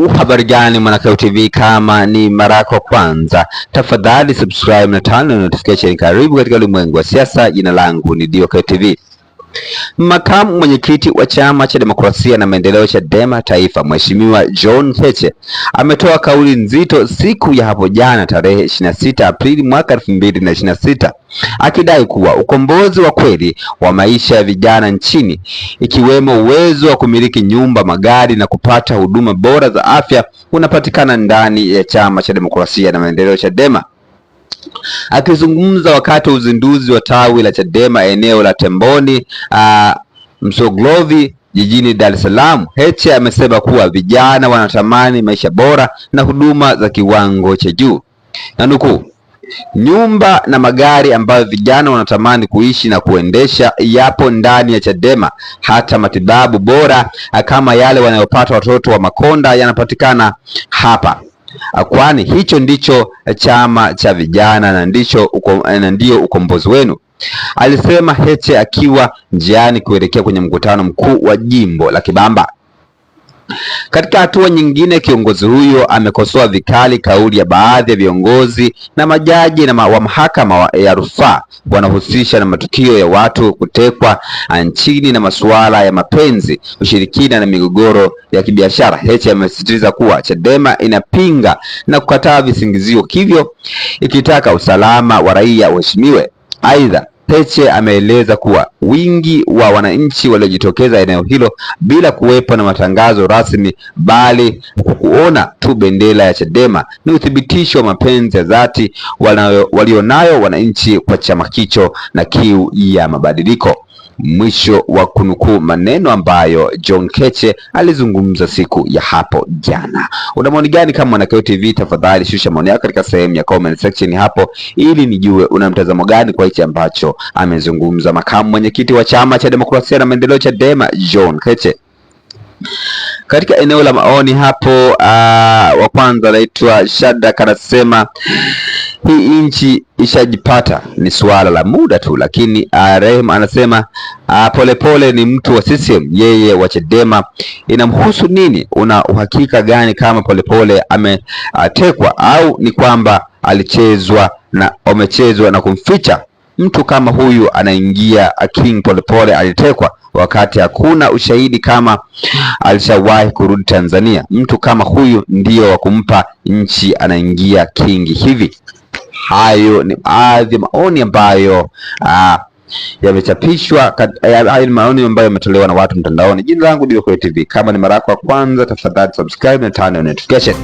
Habari gani Mwanakeo TV, kama ni mara yako kwanza tafadhali subscribe na turn on notification. Karibu katika ulimwengu wa siasa. Jina langu ni Dioka TV. Makamu mwenyekiti wa Chama cha Demokrasia na Maendeleo Chadema Taifa, Mheshimiwa John Heche ametoa kauli nzito siku ya hapo jana tarehe 26 Aprili mwaka 2026 akidai kuwa ukombozi wa kweli wa maisha ya vijana nchini, ikiwemo uwezo wa kumiliki nyumba, magari na kupata huduma bora za afya, unapatikana ndani ya Chama cha Demokrasia na Maendeleo Chadema. Akizungumza wakati wa uzinduzi wa tawi la Chadema eneo la Temboni Msoglovi jijini Dar es Salaam, Heche amesema kuwa vijana wanatamani maisha bora na huduma za kiwango cha juu. Na nukuu, nyumba na magari ambayo vijana wanatamani kuishi na kuendesha yapo ndani ya Chadema. Hata matibabu bora kama yale wanayopata watoto wa Makonda yanapatikana hapa, kwani hicho ndicho chama cha vijana na ndio ukombozi wenu, alisema Heche akiwa njiani kuelekea kwenye mkutano mkuu wa jimbo la Kibamba. Katika hatua nyingine, kiongozi huyo amekosoa vikali kauli ya baadhi ya viongozi na majaji wa mahakama ya rufaa wanahusisha na matukio ya watu kutekwa nchini na masuala ya mapenzi, ushirikina na migogoro ya kibiashara. Heche amesisitiza kuwa Chadema inapinga na kukataa visingizio hivyo, ikitaka usalama wa raia uheshimiwe. Aidha, Heche ameeleza kuwa wingi wa wananchi waliojitokeza eneo hilo bila kuwepo na matangazo rasmi, bali kuona tu bendera ya Chadema ni uthibitisho wa mapenzi ya dhati walionayo wananchi kwa chama hicho na kiu ya mabadiliko. Mwisho wa kunukuu maneno ambayo John Heche alizungumza siku ya hapo jana. Una maoni gani kama Mwanakeo TV? Tafadhali shusha maoni yako katika sehemu ya comment section hapo, ili nijue una mtazamo gani kwa hichi ambacho amezungumza makamu mwenyekiti wa Chama cha Demokrasia na Maendeleo Chadema John Heche. Katika eneo la maoni hapo, wa kwanza anaitwa Shada anasema hii nchi ishajipata, ni suala la muda tu. Lakini Rehema anasema Polepole ni mtu wa CCM, yeye wa Chadema inamhusu nini? Una uhakika gani kama Polepole ametekwa au ni kwamba alichezwa na wamechezwa na kumficha? Mtu kama huyu anaingia King Polepole alitekwa wakati hakuna ushahidi kama alishawahi kurudi Tanzania. Mtu kama huyu ndio wa kumpa nchi anaingia King hivi? Hayo ni baadhi ya maoni ambayo yamechapishwa, hayo ni maoni ambayo yametolewa na watu mtandaoni. Jina langu Dioka TV. Kama ni mara yako ya kwanza, tafadhali subscribe na turn on notification.